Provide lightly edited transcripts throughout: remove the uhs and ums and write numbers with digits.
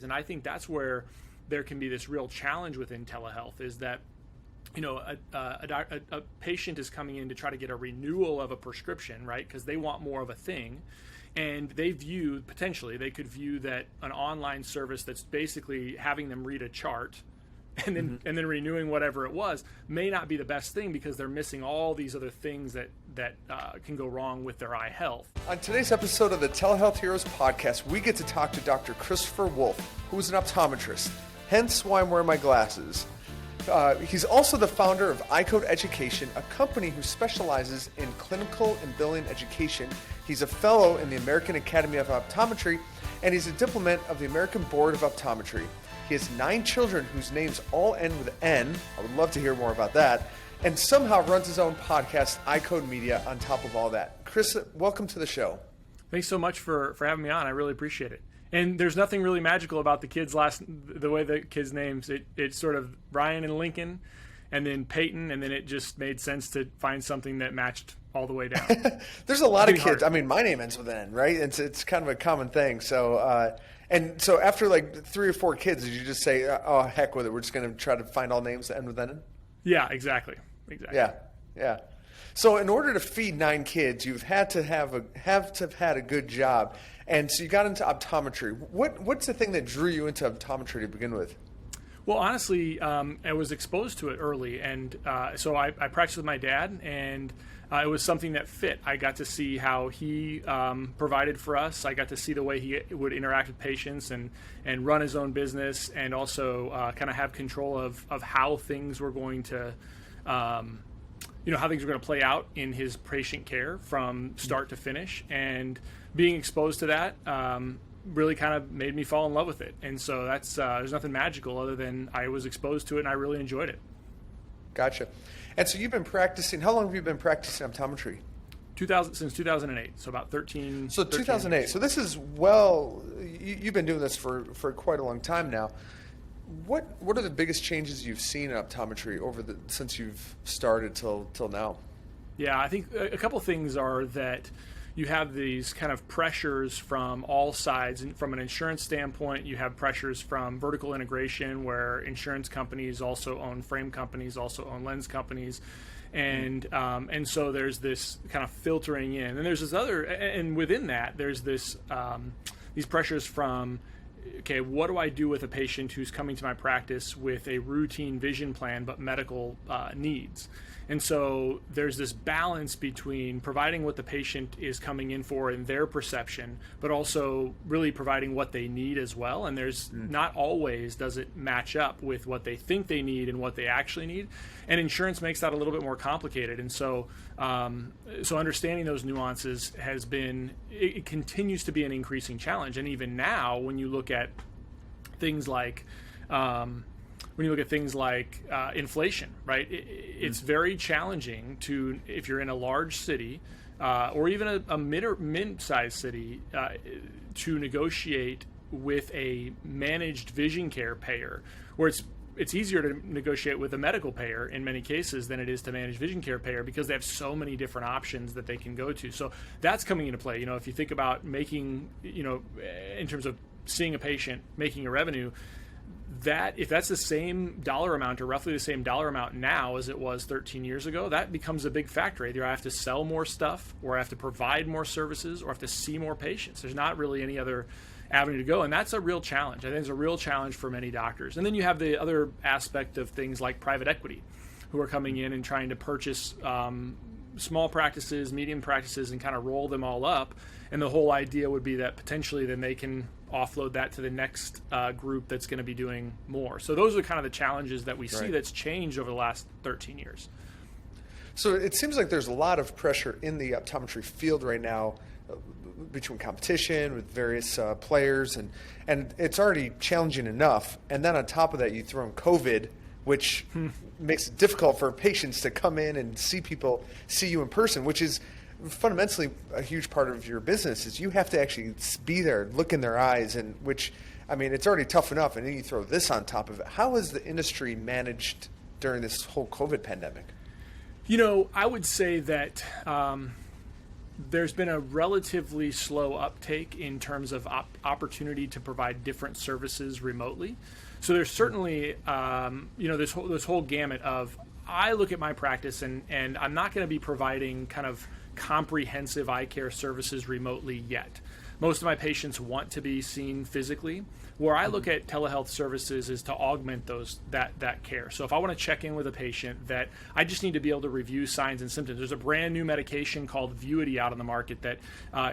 And I think that's where there can be this real challenge within telehealth, is that a patient is coming in to try to get a renewal of a prescription, right? Because they want more of a thing. And they could view that an online service that's basically having them read a chart and then renewing whatever it was may not be the best thing, because they're missing all these other things that can go wrong with their eye health. On today's episode of the Telehealth Heroes podcast, we get to talk to Dr. Christopher Wolfe, who is an optometrist, hence why I'm wearing my glasses. He's also the founder of iCode Education, a company who specializes in clinical and billing education. He's a fellow in the American Academy of Optometry, and he's a diplomat of the American Board of Optometry. He has 9 children whose names all end with N. I would love to hear more about that. And somehow runs his own podcast, iCode Media, on top of all that. Chris, welcome to the show. Thanks so much for having me on. I really appreciate it. And there's nothing really magical about the way the kids' names. It's sort of Ryan and Lincoln, and then Peyton, and then it just made sense to find something that matched all the way down. There's a lot of kids. I mean, my name ends with N, right? It's kind of a common thing. So, and so after like 3 or 4 kids, did you just say, "Oh, heck with it. We're just going to try to find all names that end with N"? Yeah, exactly. Yeah. So in order to feed 9 kids, you've had to have had a good job. And so you got into optometry. What's the thing that drew you into optometry to begin with? Well, honestly, I was exposed to it early, and so I practiced with my dad, and it was something that fit. I got to see how he provided for us. I got to see the way he would interact with patients and run his own business, and also kind of have control of how things were going to how things were going to play out in his patient care from start to finish. And being exposed to that really kind of made me fall in love with it. And so that's there's nothing magical other than I was exposed to it and I really enjoyed it. Gotcha. And so you've been practicing, how long have you been practicing optometry? Since 2008, so about 13. So 2008. Years. So this is you've been doing this for quite a long time now. What are the biggest changes you've seen in optometry since you've started till now? Yeah, I think a couple things are that you have these kind of pressures from all sides. And from an insurance standpoint, you have pressures from vertical integration, where insurance companies also own frame companies, also own lens companies. And so there's this kind of filtering in. And there's this and within that, there's these pressures from, okay, what do I do with a patient who's coming to my practice with a routine vision plan but medical needs? And so there's this balance between providing what the patient is coming in for in their perception, but also really providing what they need as well. And there's not always does it match up with what they think they need and what they actually need. And insurance makes that a little bit more complicated. And so understanding those nuances it continues to be an increasing challenge. And even now, when you look at things like inflation, right? It's very challenging if you're in a large city or even a mid-sized city to negotiate with a managed vision care payer, where it's easier to negotiate with a medical payer in many cases than it is to manage vision care payer, because they have so many different options that they can go to. So that's coming into play. If you think about making, in terms of seeing a patient, making a revenue, that if that's the same dollar amount or roughly the same dollar amount now as it was 13 years ago, that becomes a big factor. Either I have to sell more stuff, or I have to provide more services, or I have to see more patients. There's not really any other avenue to go, and that's a real challenge. I think it's a real challenge for many doctors. And then you have the other aspect of things like private equity, who are coming in and trying to purchase small practices, medium practices, and kind of roll them all up. And the whole idea would be that potentially then they can offload that to the next group that's going to be doing more. So those are kind of the challenges that we see that's changed over the last 13 years. So it seems like there's a lot of pressure in the optometry field right now between competition with various players, and it's already challenging enough. And then on top of that, you throw in COVID, which makes it difficult for patients to come in and see you in person, which is fundamentally a huge part of your business. Is you have to actually be there, look in their eyes, and which, I mean, it's already tough enough, and then you throw this on top of it. How has the industry managed during this whole COVID pandemic? I would say that there's been a relatively slow uptake in terms of opportunity to provide different services remotely. So there's certainly, this whole gamut of, I look at my practice and I'm not going to be providing kind of comprehensive eye care services remotely yet. Most of my patients want to be seen physically. Where I look at telehealth services is to augment that care. So if I want to check in with a patient, that I just need to be able to review signs and symptoms. There's a brand new medication called Vuity out on the market that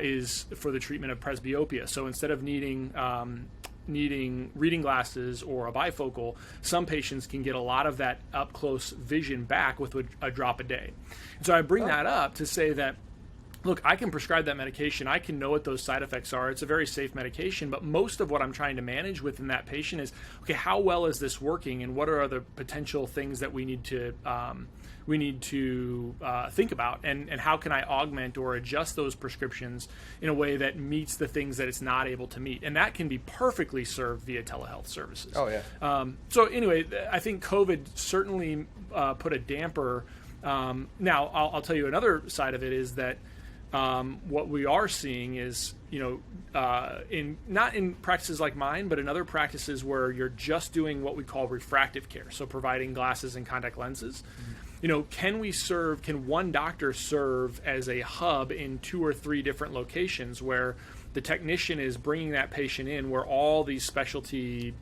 is for the treatment of presbyopia. So instead of needing reading glasses or a bifocal, some patients can get a lot of that up close vision back with a drop a day. And so I bring that up to say that, look, I can prescribe that medication. I can know what those side effects are. It's a very safe medication, but most of what I'm trying to manage within that patient is, okay, how well is this working, and what are the potential things that we need to think about, and how can I augment or adjust those prescriptions in a way that meets the things that it's not able to meet, and that can be perfectly served via telehealth services. Oh yeah. So anyway, I think COVID certainly put a damper. Now, I'll tell you another side of it is that. What we are seeing is, not in practices like mine, but in other practices where you're just doing what we call refractive care, so providing glasses and contact lenses. Mm-hmm. Can one doctor serve as a hub in 2 or 3 different locations where the technician is bringing that patient in, where all these specialty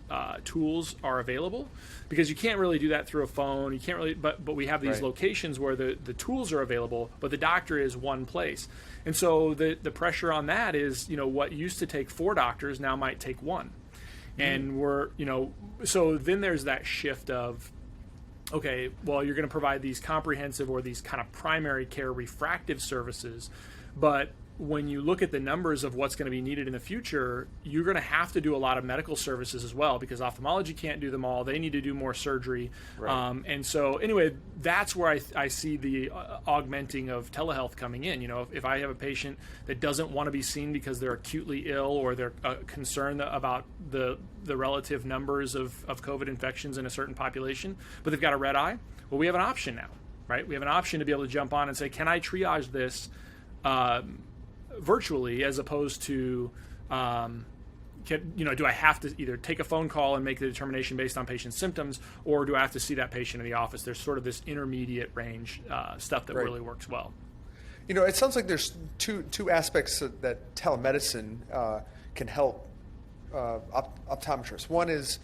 tools are available? Because you can't really do that through a phone. You can't really, but we have these locations where the tools are available, but the doctor is one place. And so the pressure on that is, what used to take 4 doctors now might take 1. Mm-hmm. And so then there's that shift of, okay, well, you're going to provide these comprehensive or these kind of primary care refractive services, but when you look at the numbers of what's going to be needed in the future, you're going to have to do a lot of medical services as well, because ophthalmology can't do them all. They need to do more surgery. Right. And so anyway, that's where I see the augmenting of telehealth coming in. If I have a patient that doesn't want to be seen because they're acutely ill or they're concerned about the relative numbers of COVID infections in a certain population, but they've got a red eye, well, we have an option now, right? We have an option to be able to jump on and say, can I triage this virtually, as opposed to, do I have to either take a phone call and make the determination based on patient's symptoms, or do I have to see that patient in the office? There's sort of this intermediate range stuff that really works well. It sounds like there's two aspects that telemedicine can help optometrists. One is,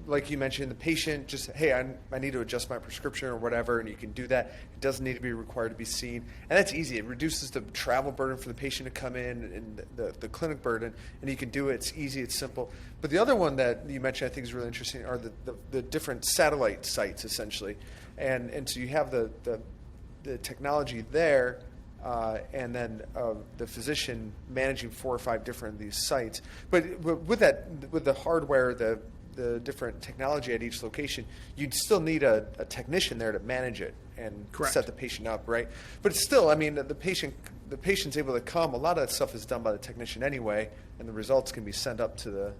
like you mentioned, the patient just, hey, I need to adjust my prescription or whatever, and you can do that. It doesn't need to be required to be seen. And that's easy. It reduces the travel burden for the patient to come in and the clinic burden, and you can do it. It's easy. It's simple. But the other one that you mentioned I think is really interesting are the different satellite sites, essentially. And so you have the technology there, and then the physician managing 4 or 5 different of these sites. But with the hardware, the different technology at each location, you'd still need a technician there to manage it and set the patient up, right? But still, the patient's able to come. A lot of that stuff is done by the technician anyway, and the results can be sent up to the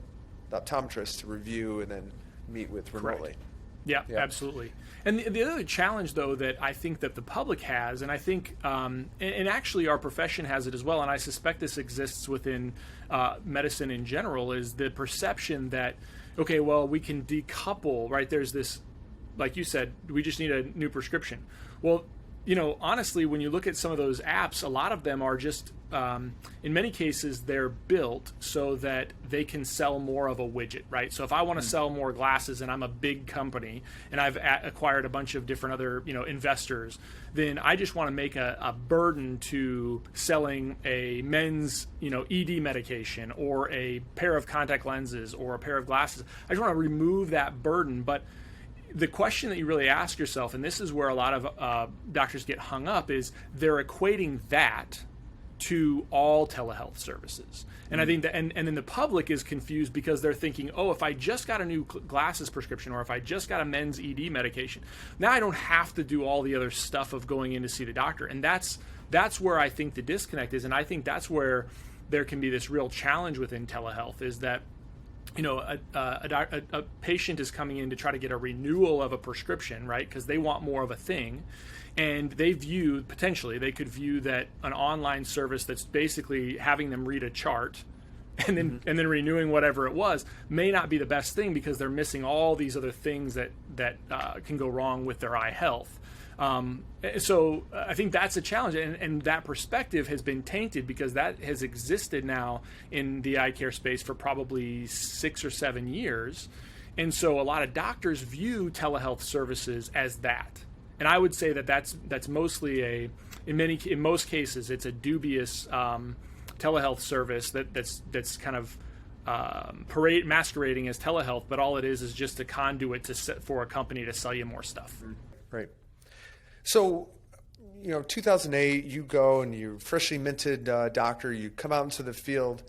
optometrist to review and then meet with remotely. Yeah, absolutely. And the other challenge, though, that I think that the public has, and I think, and actually our profession has it as well, and I suspect this exists within medicine in general, is the perception that, okay, well, we can decouple, right? There's this, like you said, we just need a new prescription. Well, honestly, when you look at some of those apps, a lot of them are just, in many cases, they're built so that they can sell more of a widget, right? So if I want to sell more glasses and I'm a big company and I've acquired a bunch of different other, investors, then I just want to make a burden to selling a men's, ED medication or a pair of contact lenses or a pair of glasses. I just want to remove that burden. But the question that you really ask yourself, and this is where a lot of doctors get hung up, is they're equating that to all telehealth services. And I think that, and then the public is confused because they're thinking, oh, if I just got a new glasses prescription, or if I just got a men's ED medication, now I don't have to do all the other stuff of going in to see the doctor. And that's where I think the disconnect is. And I think that's where there can be this real challenge within telehealth, is that a patient is coming in to try to get a renewal of a prescription, right? Because they want more of a thing. And they could view that an online service that's basically having them read a chart and then renewing whatever it was may not be the best thing, because they're missing all these other things that can go wrong with their eye health. So I think that's a challenge, and that perspective has been tainted because that has existed now in the eye care space for probably 6 or 7 years. And so a lot of doctors view telehealth services as that. And I would say that that's mostly in most cases, it's a dubious telehealth service that's kind of masquerading as telehealth, but all it is just a conduit for a company to sell you more stuff. Right. So, 2008, you go and you're freshly minted doctor, you come out into the field.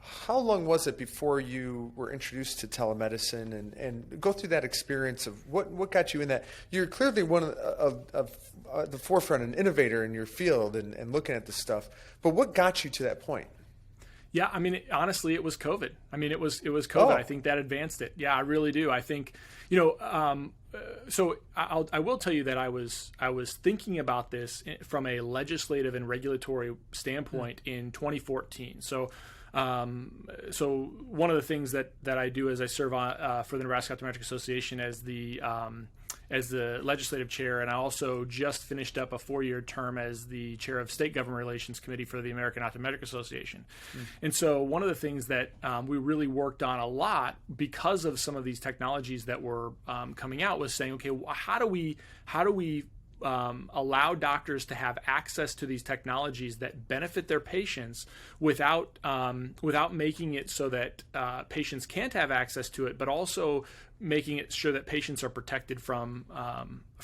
How long was it before you were introduced to telemedicine, and go through that experience of what got you in that? You're clearly one of the forefront, an innovator in your field and looking at this stuff, but what got you to that point? Yeah, I mean, honestly, it was COVID. I mean, it was COVID. Oh. I think that advanced it. Yeah, I really do. I think, so I will tell you that I was thinking about this from a legislative and regulatory standpoint in 2014. So one of the things that I do is I serve for the Nebraska Optometric Association as the legislative chair, and I also just finished up a 4-year term as the chair of State Government Relations Committee for the American Optometric Association. And so one of the things that we really worked on a lot because of some of these technologies that were coming out was saying, okay, how do we allow doctors to have access to these technologies that benefit their patients without making it so that patients can't have access to it, but also making it sure that patients are protected from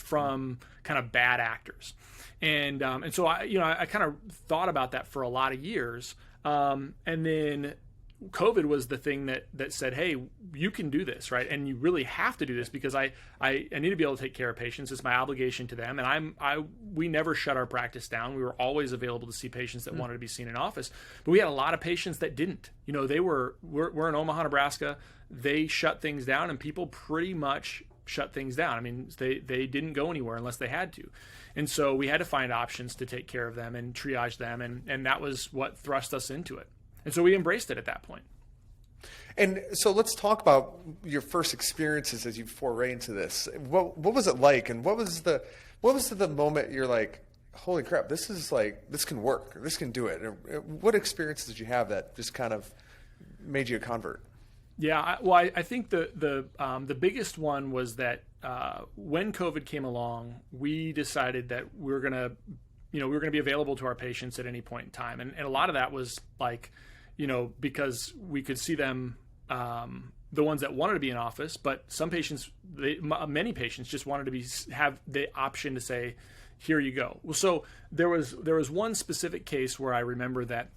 kind of bad actors. And so I kind of thought about that for a lot of years. And then COVID was the thing that said, hey, you can do this, right? And you really have to do this because I need to be able to take care of patients. It's my obligation to them. And we never shut our practice down. We were always available to see patients that wanted to be seen in office. But we had a lot of patients that didn't. We're in Omaha, Nebraska. They shut things down, and people pretty much shut things down. I mean, they didn't go anywhere unless they had to. And so we had to find options to take care of them and triage them. And that was what thrust us into it. And so we embraced it at that point. And so let's talk about your first experiences as you foray into this. What was it like, and what was the moment you're like, holy crap, this can work, this can do it? What experiences did you have that just kind of made you a convert? Yeah, I think the biggest one was that when COVID came along, we decided that we were gonna be available to our patients at any point in time, and a lot of that was like, because we could see them, the ones that wanted to be in office, but some patients, many patients just wanted to have the option to say, here you go. Well, so there was one specific case where I remember that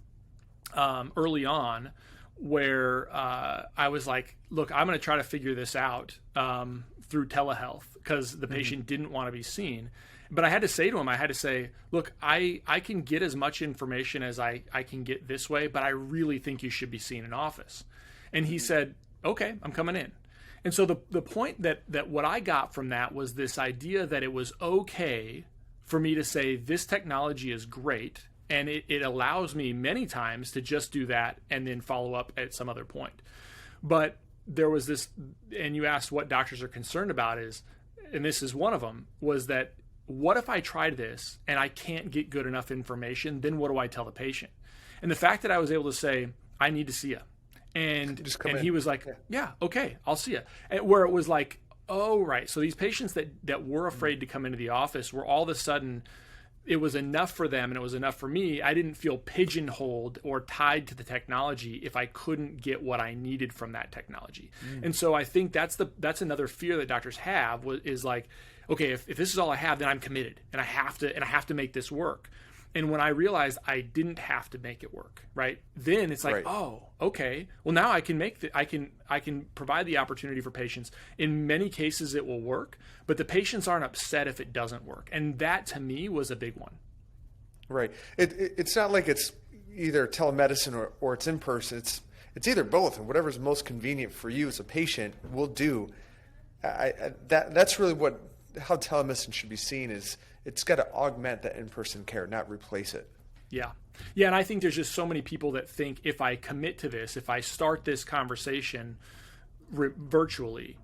early on, where I was like, look, I'm going to try to figure this out through telehealth because the patient didn't want to be seen. But I had to say to him, look, I can get as much information as I can get this way, but I really think you should be seen in office. And he said, okay, I'm coming in. And so the point that what I got from that was this idea that it was okay for me to say this technology is great, and it allows me many times to just do that and then follow up at some other point. But there was this, and you asked what doctors are concerned about and this is one of them, was that what if I tried this and I can't get good enough information? Then what do I tell the patient? And the fact that I was able to say, I need to see you. And he was like, yeah, okay, I'll see you. And where it was like, oh, right. So these patients that were afraid to come into the office were all of a sudden, it was enough for them and it was enough for me. I didn't feel pigeonholed or tied to the technology if I couldn't get what I needed from that technology. And so I think that's another fear that doctors have is like, okay, if this is all I have, then I'm committed and I have to make this work. And when I realized I didn't have to make it work, right? Then it's like, right. Oh, okay. Well, now I can I can provide the opportunity for patients. In many cases, it will work, but the patients aren't upset if it doesn't work, and that to me was a big one. Right. It's not like it's either telemedicine or it's in person. it's either both, and whatever's most convenient for you as a patient will do. That's really how telemedicine should be seen, is it's got to augment that in-person care, not replace it. Yeah. Yeah, and I think there's just so many people that think if I commit to this, if I start this conversation virtually,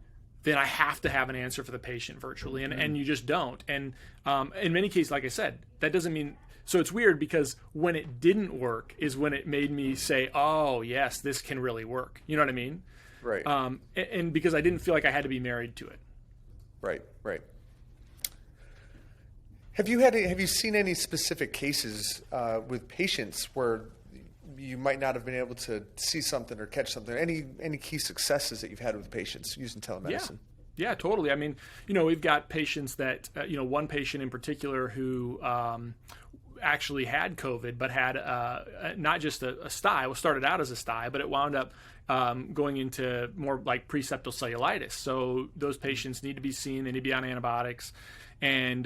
then I have to have an answer for the patient virtually, and you just don't. And in many cases, like I said, that doesn't mean. So it's weird, because when it didn't work is when it made me say, "Oh, yes, this can really work." You know what I mean? Right. And because I didn't feel like I had to be married to it. Right. Right. Have you seen any specific cases with patients where you might not have been able to see something or catch something? Any key successes that you've had with patients using telemedicine? Yeah, totally. I mean, we've got patients that, one patient in particular who actually had COVID, but had not just a sty. Well, started out as a sty, but it wound up going into more like preseptal cellulitis. So those patients need to be seen. They need to be on antibiotics. And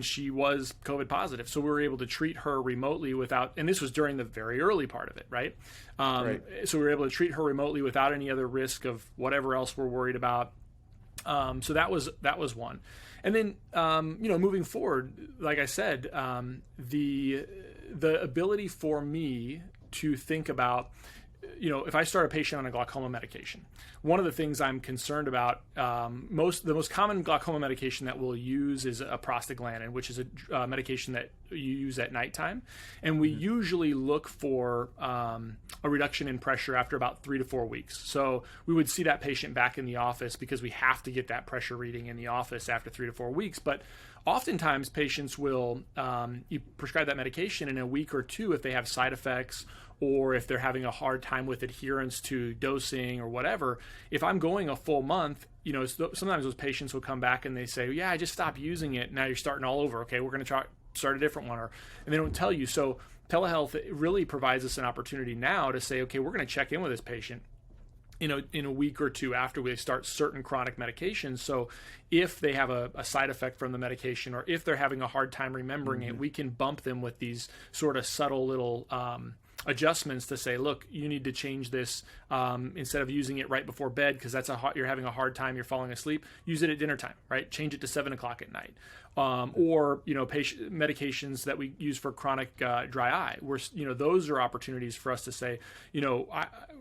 she was COVID positive. So we were able to treat her remotely without, and this was during the very early part of it, right? Right. So we were able to treat her remotely without any other risk of whatever else we're worried about. So that was one. And then, moving forward, like I said, the ability for me to think about, if I start a patient on a glaucoma medication, one of the things I'm concerned about, the most common glaucoma medication that we'll use is a prostaglandin, which is a medication that you use at nighttime. And we usually look for a reduction in pressure after about 3 to 4 weeks. So we would see that patient back in the office because we have to get that pressure reading in the office after 3 to 4 weeks. But oftentimes patients will, you prescribe that medication in a week or two if they have side effects, or if they're having a hard time with adherence to dosing or whatever. If I'm going a full month, sometimes those patients will come back and they say, yeah, I just stopped using it. Now you're starting all over. Okay, we're going to start a different one. And they don't tell you. So telehealth really provides us an opportunity now to say, okay, we're going to check in with this patient in a week or two after we start certain chronic medications. So if they have a side effect from the medication, or if they're having a hard time remembering it, we can bump them with these sort of subtle little adjustments to say, look, you need to change this, instead of using it right before bed because you're having a hard time, you're falling asleep, use it at dinner time, right? Change it to 7 o'clock at night. Or patient medications that we use for chronic dry eye, where those are opportunities for us to say,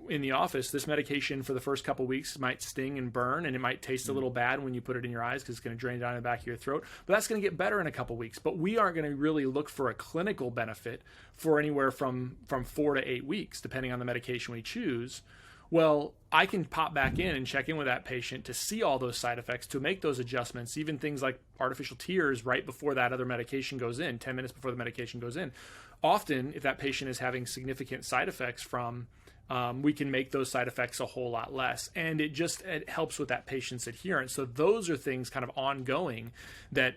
in the office, this medication for the first couple weeks might sting and burn, and it might taste a little bad when you put it in your eyes because it's going to drain down the back of your throat. But that's going to get better in a couple weeks. But we aren't going to really look for a clinical benefit for anywhere from 4 to 8 weeks, depending on the medication we choose. Well, I can pop back in and check in with that patient to see all those side effects, to make those adjustments, even things like artificial tears right before that other medication goes in, 10 minutes before the medication goes in. Often, if that patient is having significant side effects from, we can make those side effects a whole lot less. And it helps with that patient's adherence. So those are things kind of ongoing that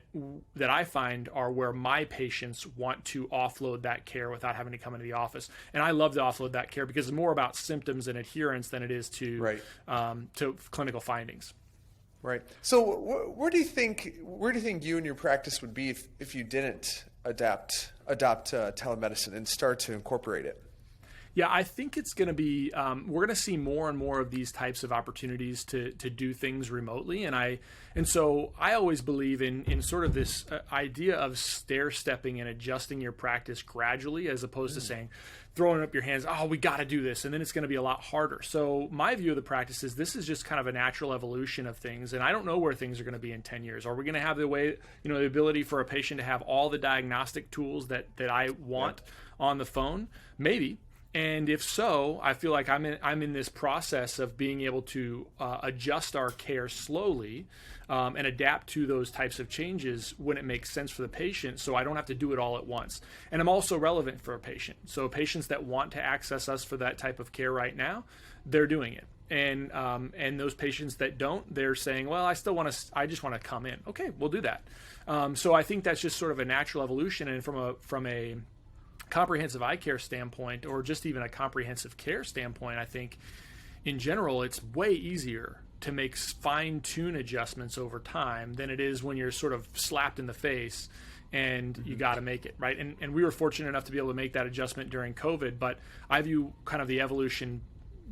I find are where my patients want to offload that care without having to come into the office. And I love to offload that care because it's more about symptoms and adherence than it is to clinical findings. Right. So where do you think you and your practice would be if you didn't adopt telemedicine and start to incorporate it? Yeah, I think it's going to be, we're going to see more and more of these types of opportunities to do things remotely. And so I always believe in sort of this idea of stair-stepping and adjusting your practice gradually, as opposed to saying, throwing up your hands, oh, we got to do this, and then it's going to be a lot harder. So my view of the practice is this is just kind of a natural evolution of things, and I don't know where things are going to be in 10 years. Are we going to have the ability for a patient to have all the diagnostic tools that I want on the phone? Maybe. And if so, I feel like I'm in this process of being able to adjust our care slowly and adapt to those types of changes when it makes sense for the patient, so I don't have to do it all at once. And I'm also relevant for a patient. So patients that want to access us for that type of care right now, they're doing it. And those patients that don't, they're saying, well, I just want to come in. Okay, we'll do that. So I think that's just sort of a natural evolution. And from a comprehensive eye care standpoint, or just even a comprehensive care standpoint, I think in general it's way easier to make fine-tune adjustments over time than it is when you're sort of slapped in the face and you got to make it, right? And we were fortunate enough to be able to make that adjustment during COVID, but I view kind of the evolution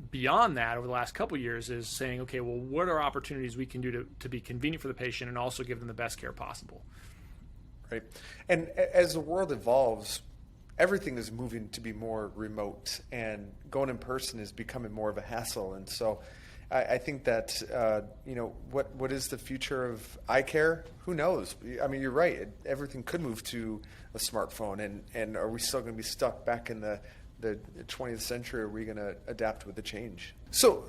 beyond that, over the last couple of years, is saying, okay, well, what are opportunities we can do to be convenient for the patient and also give them the best care possible? Right. And as the world evolves, everything is moving to be more remote, and going in person is becoming more of a hassle. And so I think that, what is the future of eye care? Who knows? I mean, you're right. Everything could move to a smartphone. And are we still going to be stuck back in the 20th century? Are we going to adapt with the change? So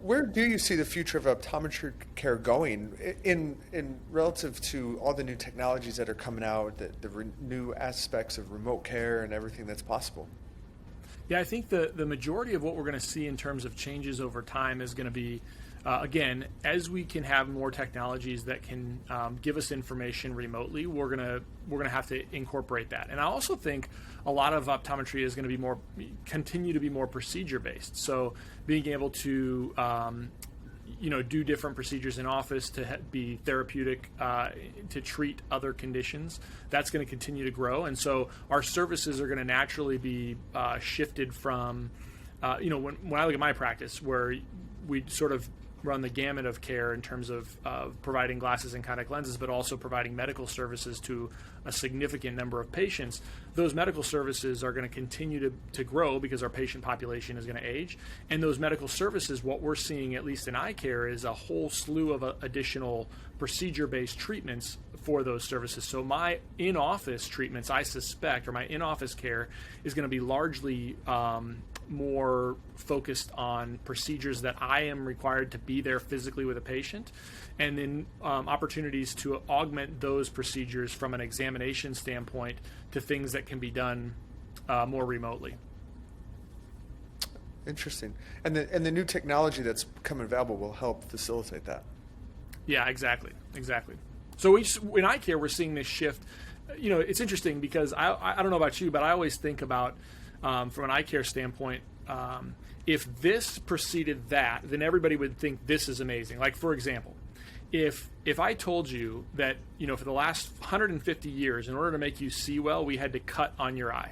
where do you see the future of optometry care going in relative to all the new technologies that are coming out, the new aspects of remote care and everything that's possible? Yeah, I think the majority of what we're going to see in terms of changes over time is going to be, again, as we can have more technologies that can give us information remotely, we're gonna have to incorporate that. And I also think a lot of optometry is going to continue to be more procedure based. So being able to do different procedures in office to be therapeutic, to treat other conditions, that's going to continue to grow. And so our services are going to naturally be shifted from, when I look at my practice, where we sort of run the gamut of care in terms of providing glasses and contact lenses, but also providing medical services to a significant number of patients. Those medical services are going to continue to grow because our patient population is going to age. And those medical services, what we're seeing, at least in eye care, is a whole slew of additional procedure-based treatments for those services. So my in-office treatments, I suspect, or my in-office care is going to be largely more focused on procedures that I am required to be there physically with a patient, and then opportunities to augment those procedures from an examination standpoint to things that can be done more remotely. Interesting. And the new technology that's becoming available will help facilitate that. Yeah, exactly. So in eye care, we're seeing this shift. It's interesting because I don't know about you, but I always think about, from an eye care standpoint, if this preceded that, then everybody would think this is amazing. Like, for example, if I told you that, for the last 150 years, in order to make you see well, we had to cut on your eye.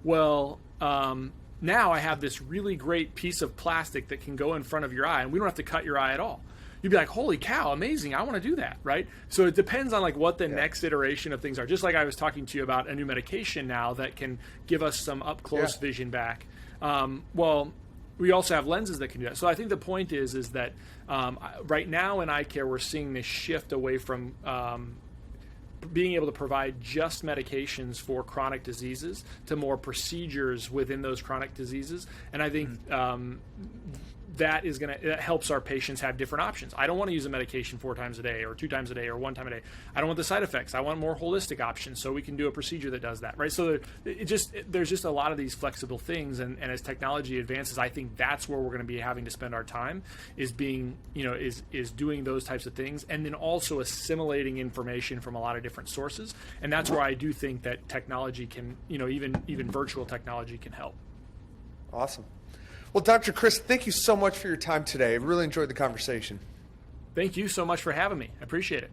Well, now I have this really great piece of plastic that can go in front of your eye, and we don't have to cut your eye at all. You'd be like, holy cow, amazing, I want to do that, right? So it depends on what the next iteration of things are. Just like I was talking to you about a new medication now that can give us some up-close vision back. Well, we also have lenses that can do that. So I think the point is that right now in eye care, we're seeing this shift away from being able to provide just medications for chronic diseases to more procedures within those chronic diseases. And I think that helps our patients have different options. I don't want to use a medication 4 times a day or 2 times a day or 1 time a day. I don't want the side effects. I want more holistic options, so we can do a procedure that does that, right? So there's just a lot of these flexible things, and as technology advances, I think that's where we're going to be having to spend our time, is being, is doing those types of things, and then also assimilating information from a lot of different sources. And that's where I do think that technology can, even virtual technology can help. Awesome. Well, Dr. Chris, thank you so much for your time today. I really enjoyed the conversation. Thank you so much for having me. I appreciate it.